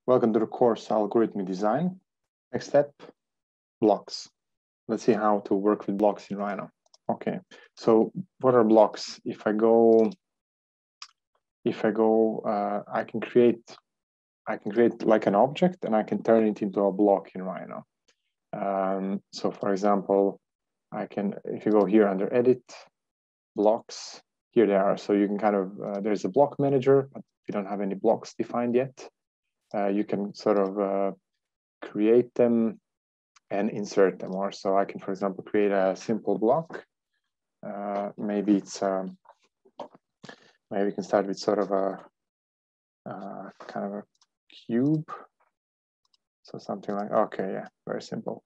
Welcome to the course Algorithmic Design. Next step, blocks. Let's see how to work with blocks in Rhino. Okay, so what are blocks? If I go, I can create like an object and I can turn it into a block in Rhino. So for example, I can, if you go here under edit, blocks, here they are. So you can kind of, there's a block manager, but we don't have any blocks defined yet. You can sort of create them and insert them. Or so I can, for example, create a simple block. Maybe it's, maybe we can start with sort of a kind of a cube. So something like, okay, yeah, very simple.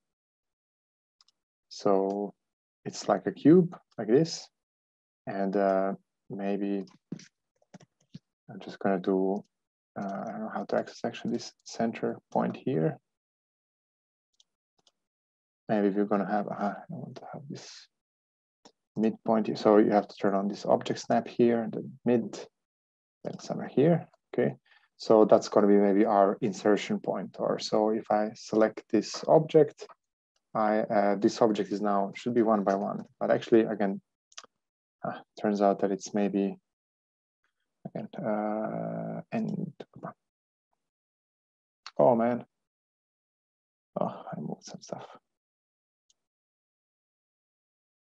So it's like a cube like this. And maybe I'm just going to do, I don't know how to access actually this center point here. Maybe we're going to have, I want to have this midpoint here. So you have to turn on this object snap here, the mid, then somewhere here. Okay. So that's going to be maybe our insertion point. Or so if I select this object, this object is now, should be one by one. But actually, again, turns out that it's maybe, again, and, oh man. Oh, I moved some stuff.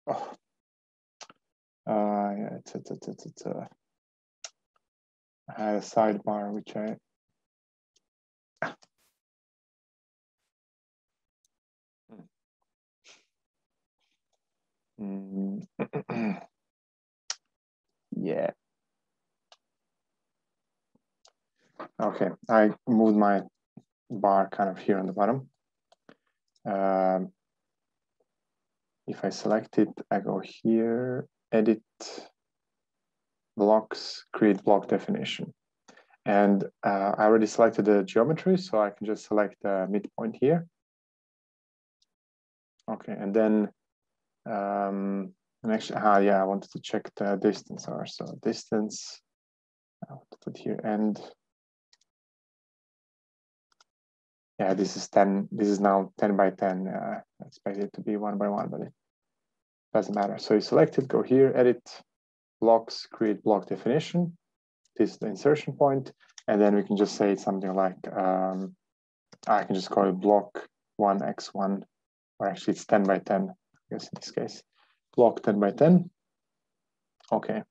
Oh, yeah, I had a sidebar which I yeah. Okay, I moved my bar kind of here on the bottom. If I select it, I go here, edit, blocks, create block definition. And I already selected the geometry, so I can just select the midpoint here. Okay, and then and actually, yeah, I wanted to check the distance. Or so distance, I want to put here and yeah, this is 10. This is now 10 by 10. I expect it to be 1 by 1, but it doesn't matter. So you select it, go here, edit, blocks, create block definition. This is the insertion point, and then we can just say something like I can just call it block 1x1, or actually it's 10 by 10. I guess in this case, block 10 by 10. Okay,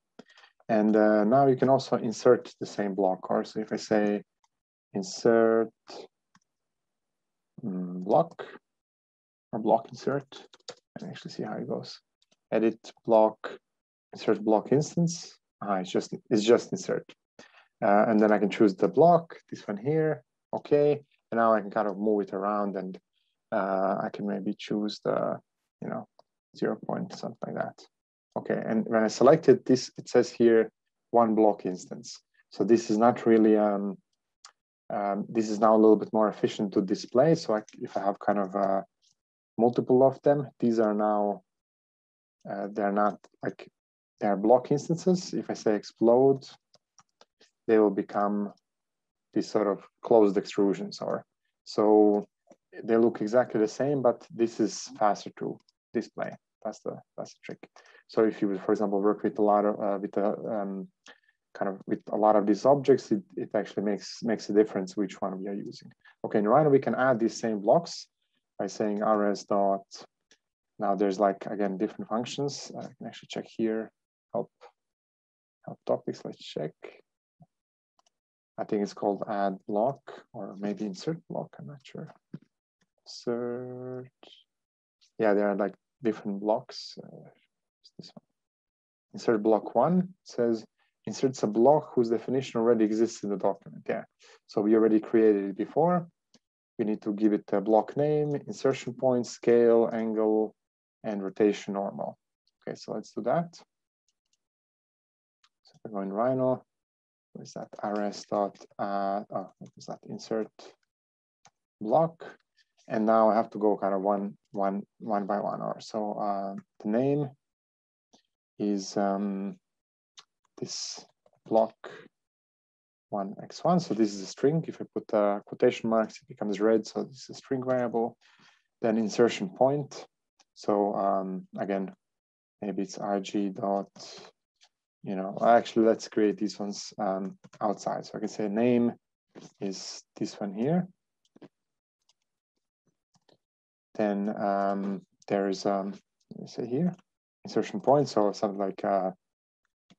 and now you can also insert the same block. Or so if I say insert block or block insert, and actually see how it goes. Edit block, insert block instance. It's just insert, and then I can choose the block. This one here. Okay, and now I can kind of move it around, and I can maybe choose the 0 point, something like that. Okay, and when I selected this, it says here 1 block instance. So this is not really this is now a little bit more efficient to display. So if I have kind of multiple of them, these are now, they're not like, they're block instances. If I say explode, they will become these sort of closed extrusions. Or so they look exactly the same, but this is faster to display. That's the trick. So if you would, for example, work with a lot of with a lot of these objects, it actually makes a difference which one we are using. Okay, in Rhino we can add these same blocks by saying rs dot. Now there's like, again, different functions. I can actually check here. Help topics. Let's check. I think it's called add block or maybe insert block. I'm not sure. Insert. Yeah, there are like different blocks. This one. Insert block 1 says inserts a block whose definition already exists in the document. Yeah, so we already created it before. We need to give it a block name, insertion point, scale, angle, and rotation normal. Okay, so let's do that. So if I go in Rhino, what is that? rs dot, what is that? Insert block. And now I have to go kind of one by one. Or so the name is this block x1. So this is a string. If I put quotation marks, it becomes red. So this is a string variable. Then insertion point. So again, maybe it's rg dot, actually let's create these ones outside. So I can say name is this one here. Then there's, let me say here, insertion point. So something like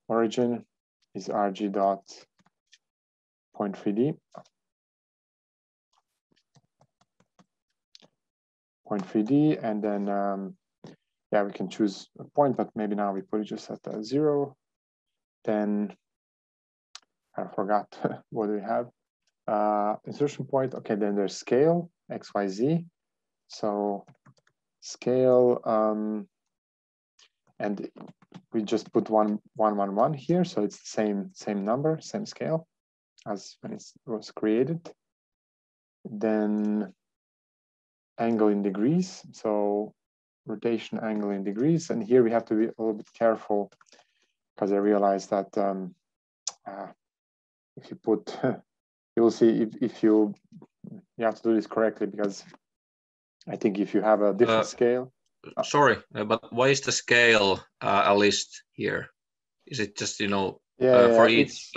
origin is rg dot point 3D. Point 3D, and then yeah, we can choose a point, but maybe now we put it just at 0. Then I forgot what do we have. Insertion point. Okay, then there's scale XYZ. So scale, and we just put 1, 1, 1, 1 here, so it's the same number, same scale as when it was created. Then angle in degrees, so rotation angle in degrees, and here we have to be a little bit careful because I realized that if you put, you will see if you have to do this correctly, because I think if you have a different scale. Sorry, but why is the scale a list here? Is it just for each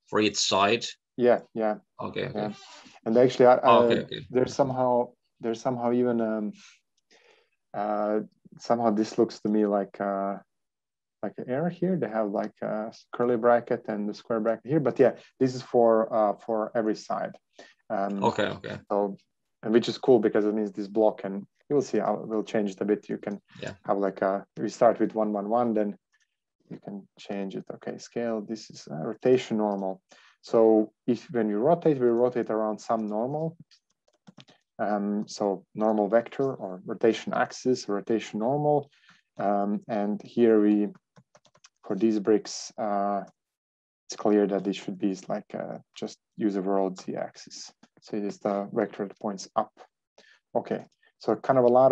for each side? Yeah. Okay. Yeah. And actually, okay. there's somehow even somehow this looks to me like an error here. They have like a curly bracket and the square bracket here, but yeah, this is for every side. Okay. So, and which is cool because it means this block, and you'll see we'll change it a bit. You can have like we start with 1, 1, 1, then you can change it. Okay, scale. This is rotation normal. So when you rotate, we rotate around some normal. So normal vector or rotation axis, rotation normal. And here for these bricks, it's clear that this should be like just use a world z-axis. So it is the vector that points up. Okay, so kind of a lot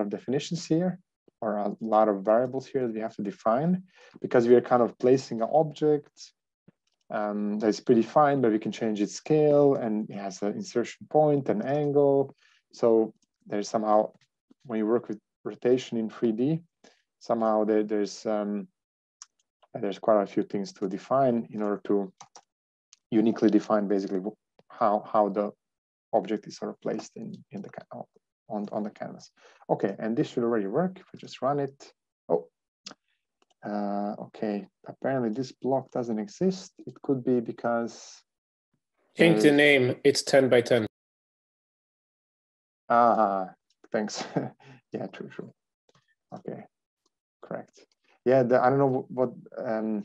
of definitions here, or a lot of variables here that we have to define, because we are kind of placing an object that's predefined, but we can change its scale, and it has an insertion point and angle. So there's somehow, when you work with rotation in 3D, somehow there's quite a few things to define in order to uniquely define basically how the object is sort of placed on the canvas. Okay, and this should already work if we just run it. Oh, okay. Apparently this block doesn't exist. It could be because change the name. It's 10 by 10. Thanks. Yeah, true. Okay, correct. Yeah, I don't know what. I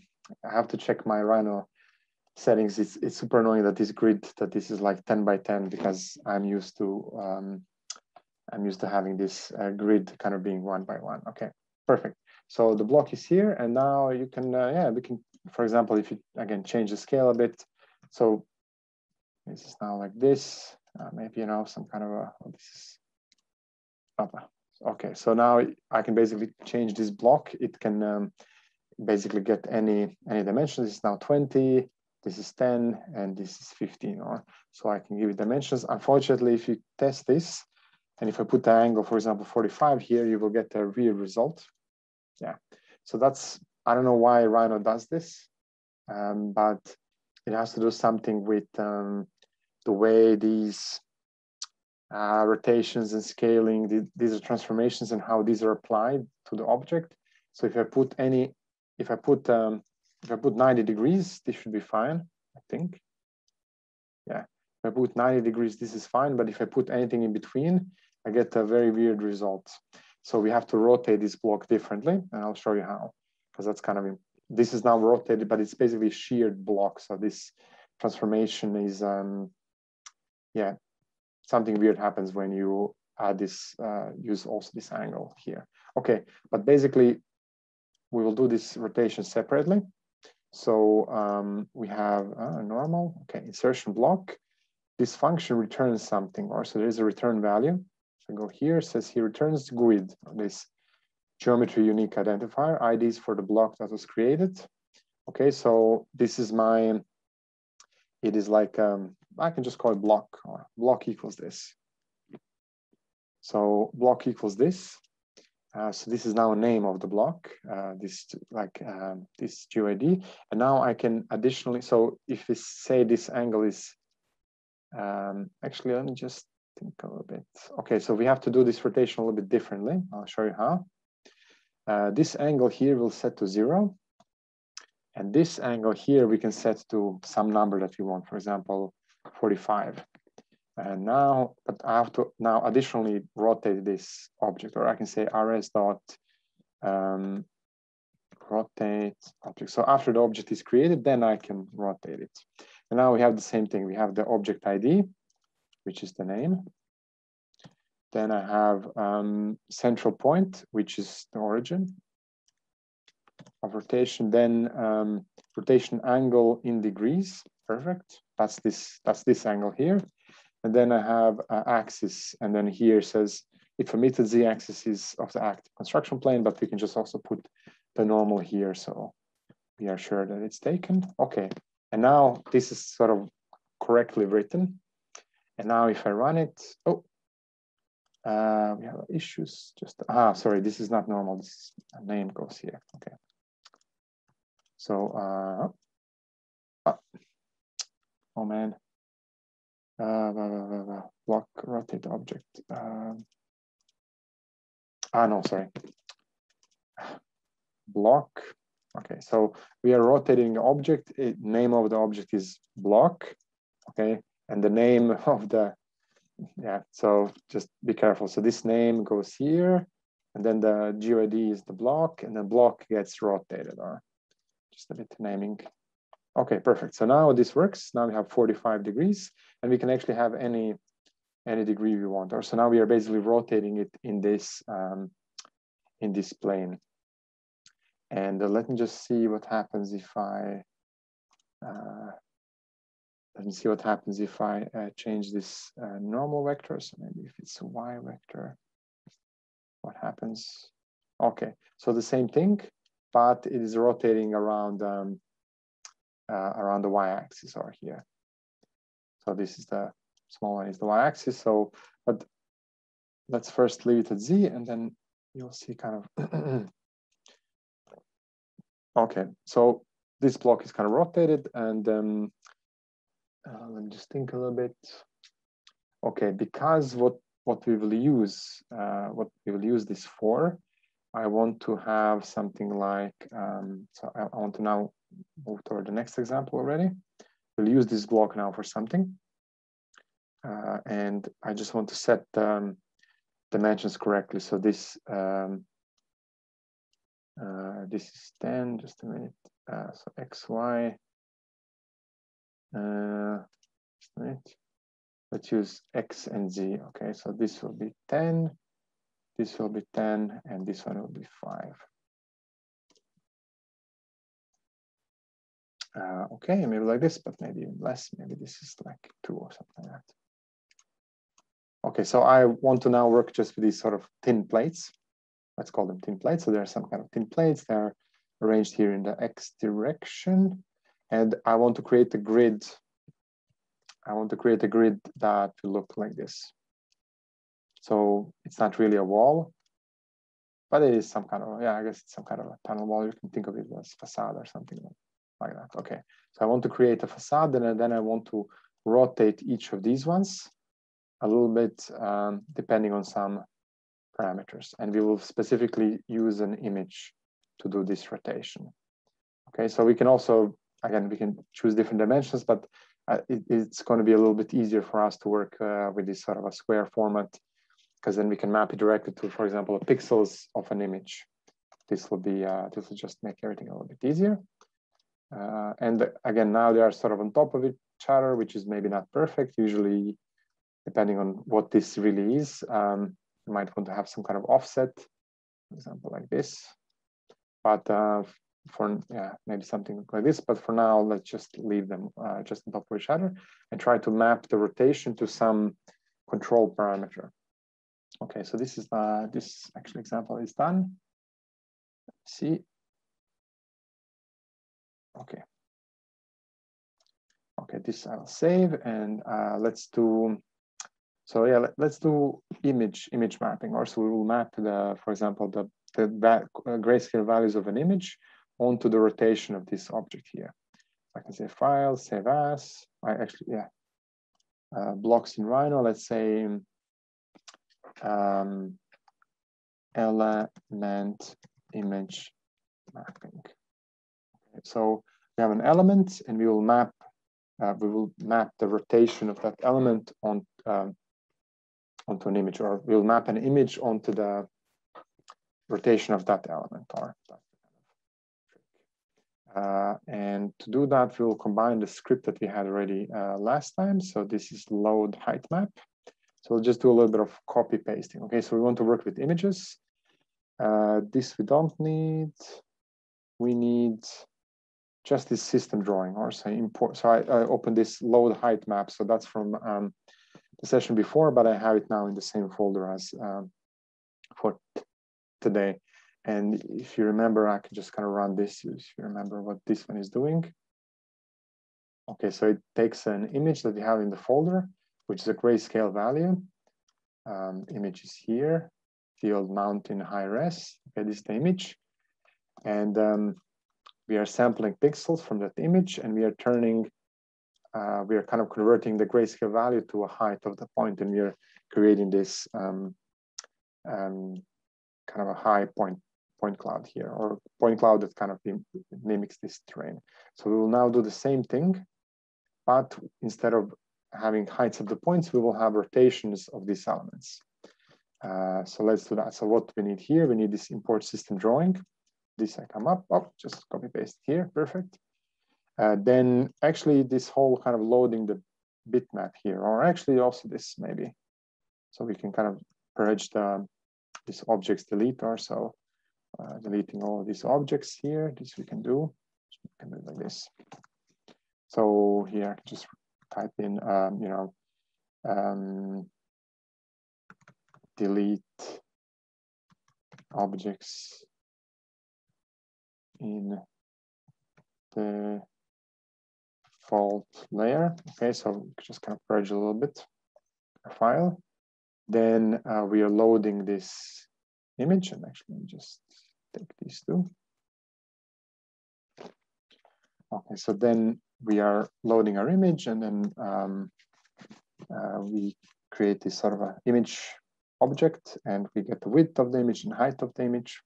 have to check my Rhino settings. It's super annoying that this is like 10 by 10, because I'm used to having this grid kind of being 1 by 1. Okay, perfect. So the block is here, and now you can we can, for example, if you again change the scale a bit. So this is now like this. Maybe some kind of this is. Okay, so now I can basically change this block. It can basically get any dimension. This is now 20. This is 10, and this is 15. So I can give it dimensions. Unfortunately, if you test this, and if I put the angle, for example, 45 here, you will get a real result. Yeah. So I don't know why Rhino does this, but it has to do something with the way these rotations and scaling, these are transformations, and how these are applied to the object. So if I put 90 degrees, this should be fine, I think. Yeah, if I put 90 degrees, this is fine. But if I put anything in between, I get a very weird result. So we have to rotate this block differently, and I'll show you how, because that's kind of, this is now rotated, but it's basically a sheared block. So this transformation is, yeah, something weird happens when you add this, use also this angle here. Okay, but basically, we will do this rotation separately. So we have a normal, okay, insertion block. This function returns something, or so there's a return value. So go here, it says he returns GUID, this geometry unique identifier, IDs for the block that was created. Okay, so this is my, it is like, I can just call it block, or block equals this. So block equals this. So this is now a name of the block, this GUID. And now I can additionally, so if we say this angle is, actually, let me just think a little bit. Okay, so we have to do this rotation a little bit differently. I'll show you how. This angle here will set to 0. And this angle here we can set to some number that we want, for example, 45. And now, but I have to now additionally rotate this object, or I can say rs dot rotate object. So after the object is created, then I can rotate it. And now we have the same thing. We have the object ID, which is the name. Then I have central point, which is the origin of rotation. Then rotation angle in degrees. Perfect. That's this angle here. And then I have axis, and then here says if emitted z-axis is of the active construction plane, but we can just also put the normal here, so we are sure that it's taken. Okay, and now this is sort of correctly written. And now if I run it, oh, we have issues. Just sorry, this is not normal. This name goes here. Okay, so oh man. Block rotate object. No, sorry. Block. Okay, so we are rotating the object. Name of the object is block. Okay, and the name of the, yeah, so just be careful. So this name goes here, and then the GUID is the block, and the block gets rotated, or just a bit of naming. Okay, perfect. So now this works. Now we have 45 degrees, and we can actually have any degree we want. Or so now we are basically rotating it in this plane. And let me just see what happens if I change this normal vector. So maybe if it's a y vector, what happens? Okay, so the same thing, but it is rotating around the y-axis or here. So this is the small one is the y-axis. So, but let's first leave it at z, and then you'll see kind of. Okay, so this block is kind of rotated, and let me just think a little bit. Okay, because what we will use this for, I want to have something like so I want to now move toward the next example already. We'll use this block now for something. And I just want to set dimensions correctly. So this this is 10, just a minute. So XY, just a minute. Let's use X and Z. Okay, so this will be 10, this will be 10, and this one will be 5. Okay, maybe like this, but maybe even less. Maybe this is like 2 or something like that. Okay, so I want to now work just with these sort of thin plates. Let's call them thin plates. So there are some kind of thin plates. They're arranged here in the X direction. And I want to create a grid. I want to create a grid that will look like this. So it's not really a wall, but it is some kind of, yeah, I guess it's some kind of a tunnel wall. You can think of it as facade or something like that. Okay, so I want to create a facade, and then I want to rotate each of these ones a little bit depending on some parameters. And we will specifically use an image to do this rotation. Okay, so we can also, again, we can choose different dimensions, but it's going to be a little bit easier for us to work with this sort of a square format, because then we can map it directly to, for example, the pixels of an image. This will be, this will just make everything a little bit easier. And again, now they are sort of on top of each other, which is maybe not perfect. Usually, depending on what this really is, you might want to have some kind of offset, for example, like this. But for, yeah, maybe something like this. But for now, let's just leave them just on top of each other and try to map the rotation to some control parameter. Okay, so this is this actual example is done. See. Okay. Okay, this I'll save, and let's do. So yeah, let's do image mapping. Also, we will map the, for example, the grayscale values of an image onto the rotation of this object here. I can say file, save as. I actually, yeah, blocks in Rhino. Let's say element image mapping. Okay, so we have an element, and we will map the rotation of that element on onto an image, or we'll map an image onto the rotation of that element. Or and to do that, we will combine the script that we had already last time. So this is load height map. So we'll just do a little bit of copy pasting. Okay, so we want to work with images. This we don't need. We need just this system drawing, or say import. So I opened this load height map. So that's from the session before, but I have it now in the same folder as for today. And if you remember, I can just kind of run this if you remember what this one is doing. Okay, so it takes an image that we have in the folder, which is a grayscale value. Image is here, field mountain high res. Okay, this is the image. And we are sampling pixels from that image, and we are turning, we are kind of converting the grayscale value to a height of the point, and we are creating this kind of a high point cloud here, or point cloud that kind of mimics this terrain. So we will now do the same thing, but instead of having heights of the points, we will have rotations of these elements. So let's do that. So what we need here, we need this import system drawing. This I come up, just copy paste here, perfect. Then actually this whole kind of loading the bitmap here, or actually also this maybe. So we can kind of purge this objects deleter. So deleting all of these objects here, this we can do. We can do it like this. So here I can just type in, delete objects in the default layer. Okay, so just kind of purge a little bit our file. Then we are loading this image, and actually just take these two. Okay, so then we are loading our image, and then we create this sort of an image object, and we get the width of the image and height of the image.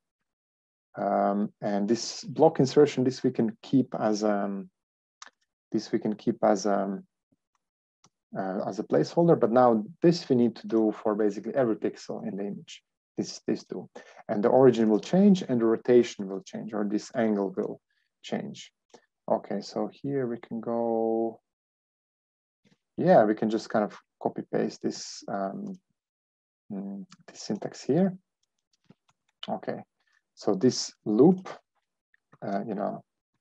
And this block insertion, this we can keep as a placeholder, but now this we need to do for basically every pixel in the image. This do, and the origin will change, and the rotation will change, or this angle will change. Okay, so here we can go. Yeah, we can just kind of copy paste this this syntax here. Okay, so this loop,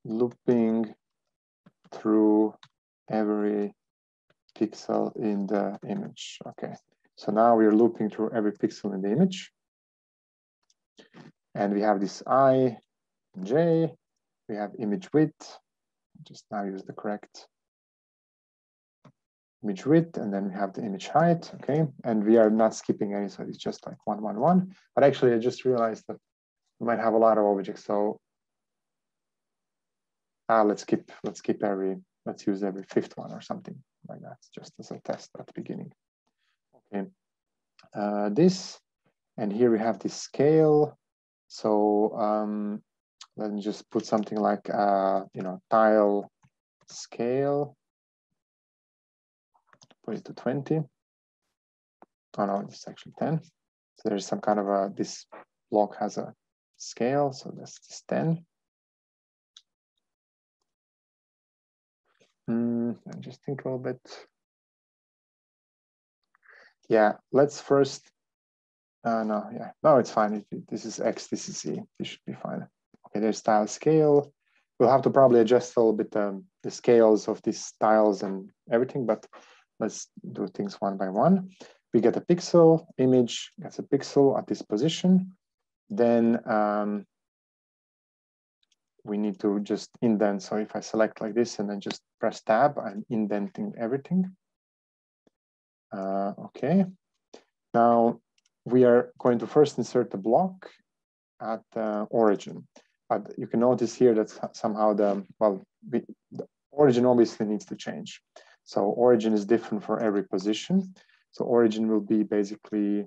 looping through every pixel in the image. Okay, so now we are looping through every pixel in the image. And we have this I and J, we have image width, just now use the correct image width, and then we have the image height, okay? And we are not skipping any, so it's just like 1, 1, 1. But actually I just realized that we might have a lot of objects, so let's use every fifth one or something like that, just as a test at the beginning. Okay, this, and here we have this scale. So let me just put something like, tile scale, put it to 20. Oh no, it's actually 10. So there's some kind of this block has a scale, so that's this 10. And just think a little bit. Yeah, let's first, no, it's fine. This is X, this is Z, this should be fine. Okay, there's tile scale. We'll have to probably adjust a little bit the scales of these tiles and everything, but let's do things one by one. We get a pixel, image gets a pixel at this position. Then we need to just indent. So if I select like this and then just press tab, I'm indenting everything. Okay. Now we are going to first insert the block at the origin. But you can notice here that somehow the origin obviously needs to change. So origin is different for every position. So origin will be basically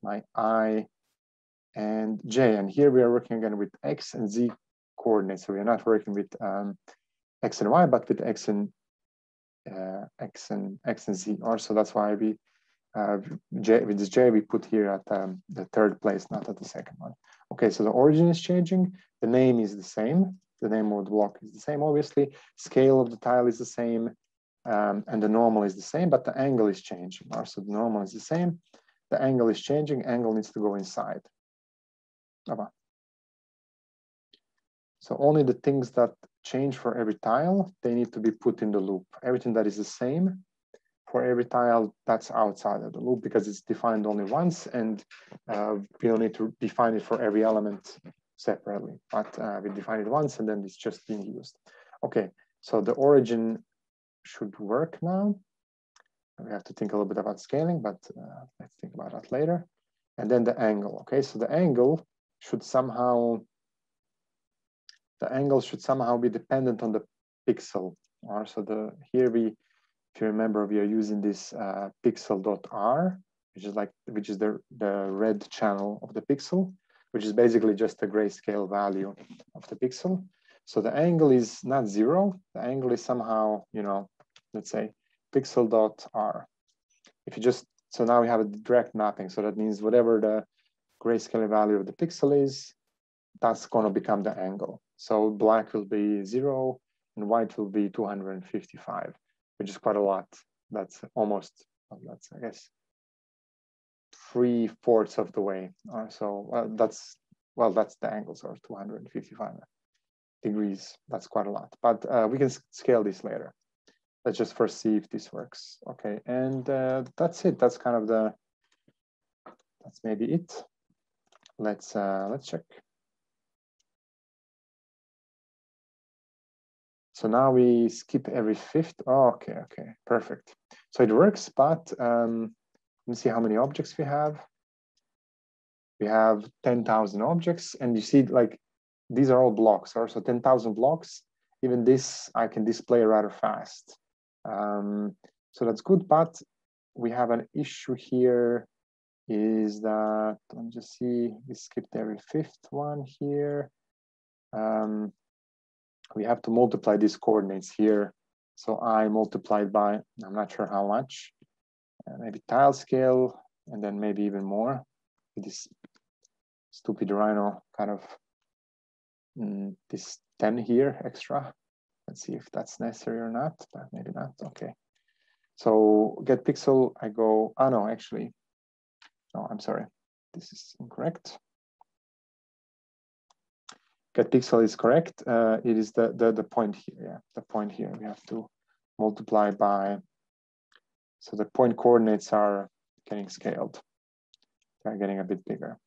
my I and J. And here we are working again with X and Z coordinates. So we are not working with X and Y, but with X and Z. Also, that's why we with this J we put here at the third place, not at the second one. Okay, so the origin is changing. The name is the same. The name of the block is the same, obviously. Scale of the tile is the same. And the normal is the same, but the angle is changing. So the normal is the same. The angle is changing. Angle needs to go inside. So only the things that change for every tile, they need to be put in the loop. Everything that is the same for every tile, that's outside of the loop because it's defined only once, and we don't need to define it for every element separately. But we define it once, and then it's just being used. Okay, so the origin should work now. We have to think a little bit about scaling, but let's think about that later. And then the angle. Okay, so the angle should somehow be dependent on the pixel. So here if you remember, we are using this pixel.r, which is the red channel of the pixel, which is basically just a grayscale value of the pixel. So the angle is not 0. The angle is somehow, let's say pixel.r. So now we have a direct mapping. So that means whatever the grayscale value of the pixel is, that's going to become the angle. So black will be 0 and white will be 255, which is quite a lot. That's almost, I guess, 3/4 of the way. That's the angle, so 255 degrees. That's quite a lot, but we can scale this later. Let's just first see if this works. Okay, and that's it. That's kind of that's maybe it. Let's check. So now we skip every fifth. Oh, okay, perfect. So it works, but let me see how many objects we have. We have 10,000 objects, and you see, like, these are all blocks. So 10,000 blocks. Even this I can display rather fast. So that's good, but we have an issue here. Is that, let me just see, we skipped every fifth one here. We have to multiply these coordinates here. So I multiplied by, I'm not sure how much, maybe tile scale, and then maybe even more with this stupid Rhino kind of this 10 here extra. Let's see if that's necessary or not, but maybe not. Okay. So get pixel, I go, no, actually, no, I'm sorry. This is incorrect. Get pixel is correct. It is the point here. Yeah, the point here. We have to multiply by. So the point coordinates are getting scaled. They're getting a bit bigger.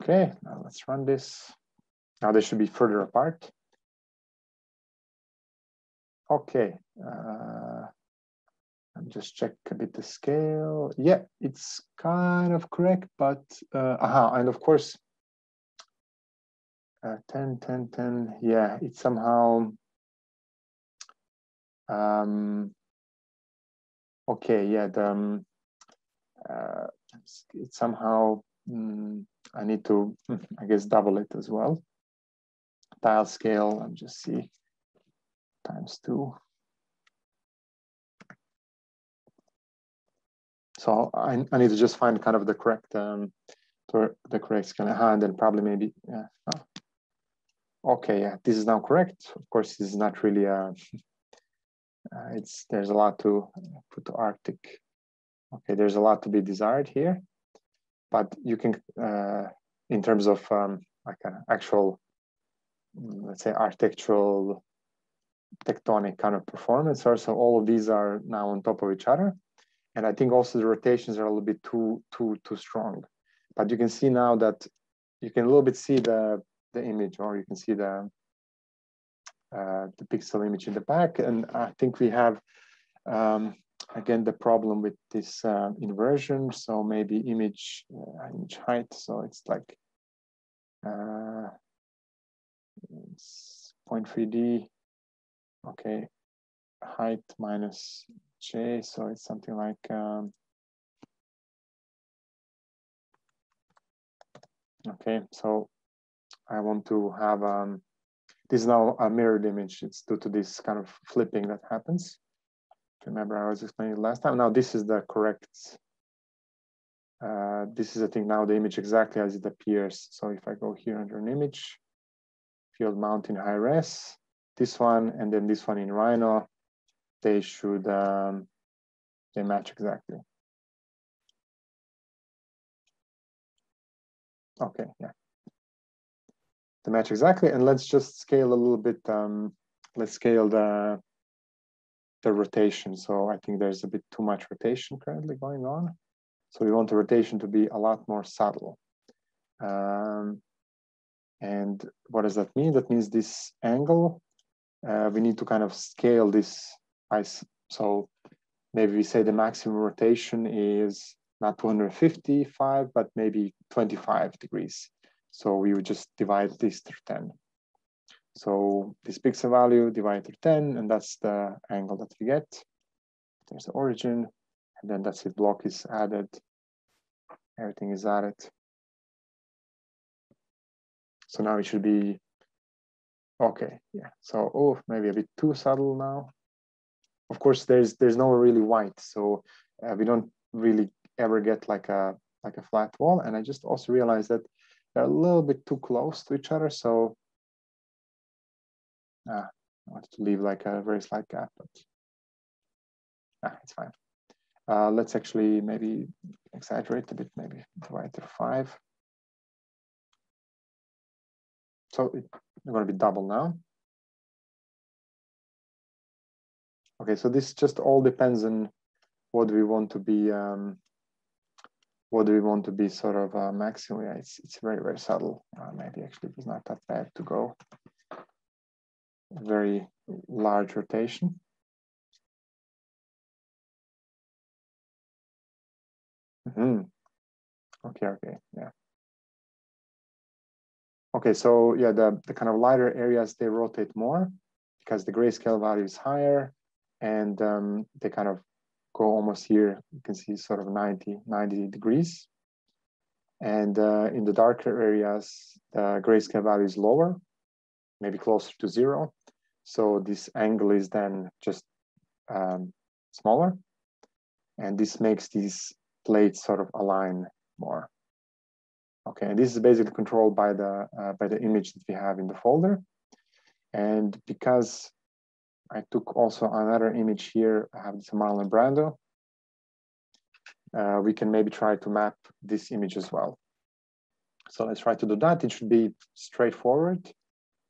Okay, now let's run this. Now they should be further apart. Okay. Just check a bit the scale. Yeah, it's kind of correct, but and of course 10, 10, 10. Yeah, it's somehow okay. Yeah, it's somehow I need to, I guess, double it as well. Tile scale, and just see ×2. So I need to just find kind of the correct scale, and then probably maybe, yeah. Oh. Okay, yeah, this is now correct. Of course, this is not really there's a lot to put the Arctic. Okay, there's a lot to be desired here, but you can, in terms of like an actual, let's say, architectural, tectonic kind of performance, so all of these are now on top of each other. And I think also the rotations are a little bit too strong. but you can see now that you can a little bit see the image, or you can see the pixel image in the back. And I think we have, again, the problem with this inversion. So maybe image height. So it's like it's 0.3D. Okay, height minus J. So it's something like okay. So I want to have this is now a mirrored image. It's due to this kind of flipping that happens. Remember, I was explaining it last time. Now this is the correct. This is, I think, now the image exactly as it appears. So if I go here under an image, field mount in high res, this one and then this one in Rhino, they should they match exactly. Okay, yeah, they match exactly. And let's just scale a little bit. Let's scale the rotation. So I think there's a bit too much rotation currently going on. So we want the rotation to be a lot more subtle. And what does that mean? That means this angle, we need to kind of scale this. So maybe we say the maximum rotation is not 255, but maybe 25 degrees. So we would just divide this through 10. So this pixel value divided through 10, and that's the angle that we get. There's the origin, and then that's it. Block is added. Everything is added. So now it should be okay. Yeah. So maybe a bit too subtle now. Of course, there's no really white, so we don't really ever get like a flat wall. And I just also realized that they're a little bit too close to each other. So I wanted to leave like a very slight gap, but it's fine. Let's actually maybe exaggerate a bit, maybe divide to 5. So it's going to be double now. Okay, so this just all depends on what do we want to be, sort of maximum. Yeah, it's very, very subtle. Maybe actually it's not that bad to go very large rotation. Okay, yeah. Okay, so yeah, the kind of lighter areas, they rotate more because the grayscale value is higher, and they kind of go almost here. You can see sort of 90 degrees. And in the darker areas, the grayscale value is lower, maybe closer to 0. So this angle is then just smaller. And this makes these plates sort of align more. Okay, and this is basically controlled by the image that we have in the folder. And because I took also another image here, I have this Marlon Brando, we can maybe try to map this image as well. So let's try to do that. It should be straightforward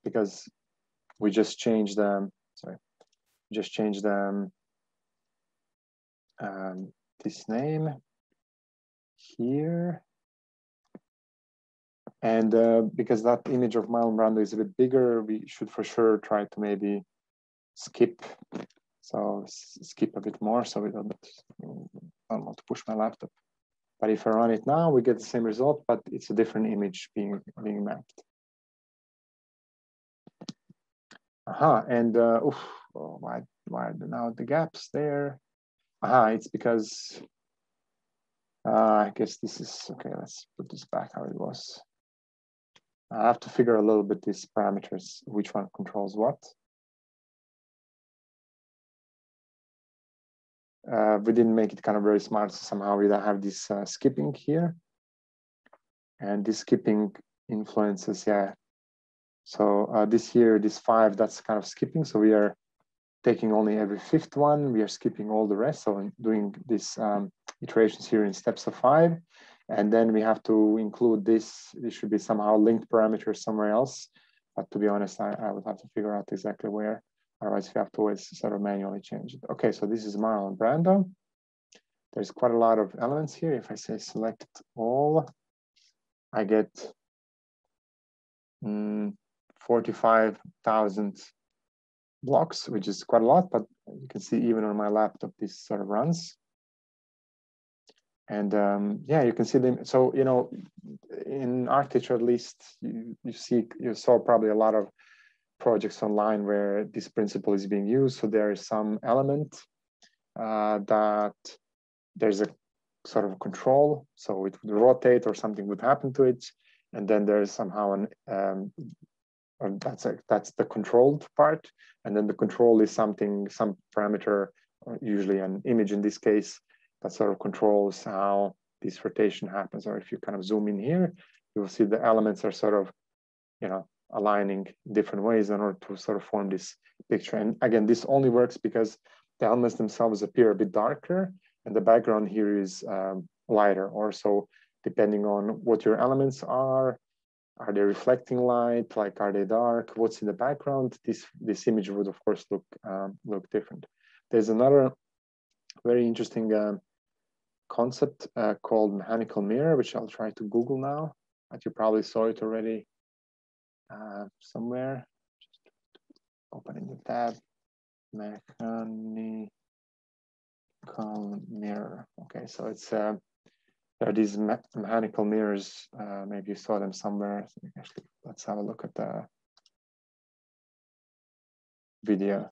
because we just changed the, this name here. And because that image of Marlon Brando is a bit bigger, we should for sure try to maybe skip. So skip a bit more so we don't want to push my laptop. But if I run it now, we get the same result, but it's a different image being mapped. And why are now the gaps there? It's because I guess this is okay. Let's put this back how it was. I have to figure a little bit these parameters, which one controls what. We didn't make it kind of very smart, so somehow we don't have this skipping here. And this skipping influences, yeah. So this here, this 5, that's kind of skipping. So we are taking only every 5th one. We are skipping all the rest. So doing these iterations here in steps of 5. And then we have to include this. This should be somehow linked parameters somewhere else. But to be honest, I would have to figure out exactly where. Otherwise, we have to always sort of manually change it. Okay, so this is Marlon Brando. There's quite a lot of elements here. If I say select all, I get 45,000 blocks, which is quite a lot, but you can see even on my laptop, this sort of runs. And yeah, you can see them. So, you know, in architecture, at least, you saw probably a lot of projects online where this principle is being used. So there is some element that there's a sort of control. So it would rotate or something would happen to it. And then there's somehow that's the controlled part. And then the control is some parameter, usually an image in this case, that sort of controls how this rotation happens. Or if you kind of zoom in here, you will see the elements are sort of, you know, aligning different ways in order to sort of form this picture. And again, this only works because the elements themselves appear a bit darker and the background here is lighter. Or so depending on what your elements are they reflecting light? Like, are they dark? What's in the background? This image would of course look different. There's another very interesting concept called mechanical mirror, which I'll try to Google now. But you probably saw it already somewhere. Just opening the tab. Mechanical mirror. Okay, so it's there are these mechanical mirrors. Maybe you saw them somewhere. Actually, let's have a look at the video.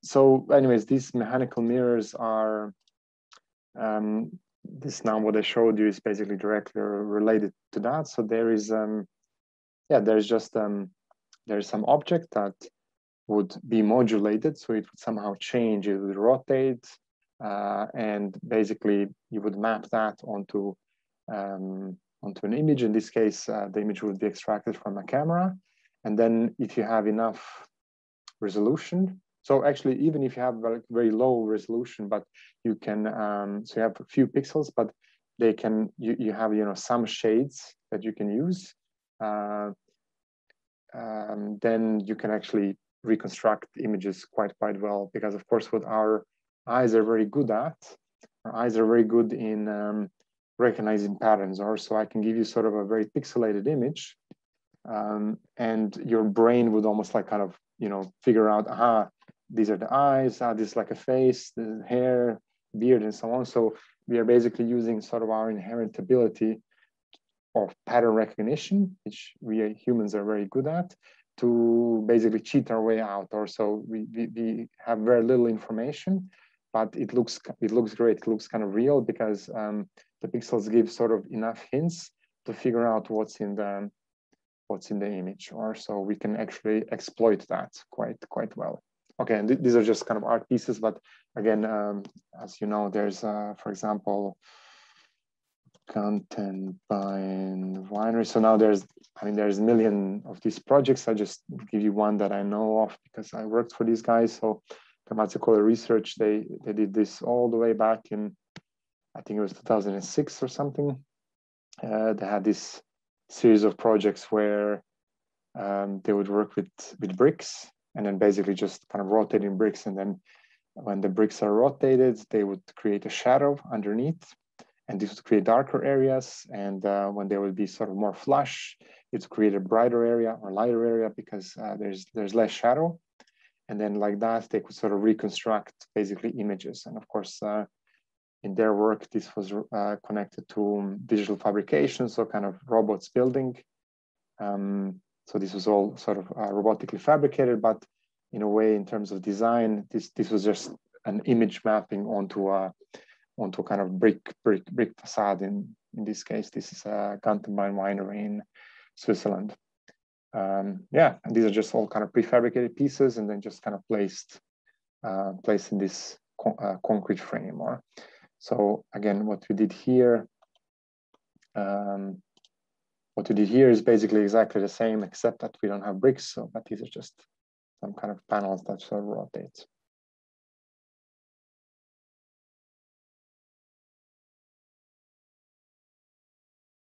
So anyways, these mechanical mirrors are, this now what I showed you is basically directly related to that. So there is, yeah, there's just, there's some object that would be modulated. So it would somehow change, it would rotate, and basically you would map that onto an image. In this case, the image would be extracted from a camera. And then if you have enough resolution, so actually, even if you have very low resolution, but you can, so you have a few pixels, but they can, you have, you know, some shades that you can use. Then you can actually reconstruct images quite well, because of course, what our eyes are very good at, our eyes are very good in recognizing patterns. Or so I can give you sort of a very pixelated image, and your brain would almost like kind of, you know, figure out, aha, these are the eyes, this is like a face, the hair, beard, and so on. So we are basically using sort of our inherent ability of pattern recognition, which we humans are very good at, to basically cheat our way out. Or so we have very little information, but it looks great. It looks kind of real because the pixels give sort of enough hints to figure out what's in the image. Or so we can actually exploit that quite well. Okay, and these are just kind of art pieces, but again, as you know, there's, for example, content by winery. So now there's a million of these projects. I just give you one that I know of because I worked for these guys. So Monte Carlo Research, they did this all the way back in, I think it was 2006 or something. They had this series of projects where they would work with bricks, and then basically just kind of rotating bricks. And then when the bricks are rotated, they would create a shadow underneath, and this would create darker areas. And when they would be sort of more flush, it would create a brighter area or lighter area because there's less shadow. And then like that, they could sort of reconstruct basically images. And of course, in their work, this was connected to digital fabrication, so kind of robots building. So this was all sort of robotically fabricated, but in a way, in terms of design, this was just an image mapping onto a kind of brick facade. In this case, this is a Gantenbein winery in Switzerland. Yeah, and these are just all kind of prefabricated pieces, and then just kind of placed in this concrete frame. So again, what we did here is basically exactly the same, except that we don't have bricks. So, but these are just some kind of panels that sort of rotate.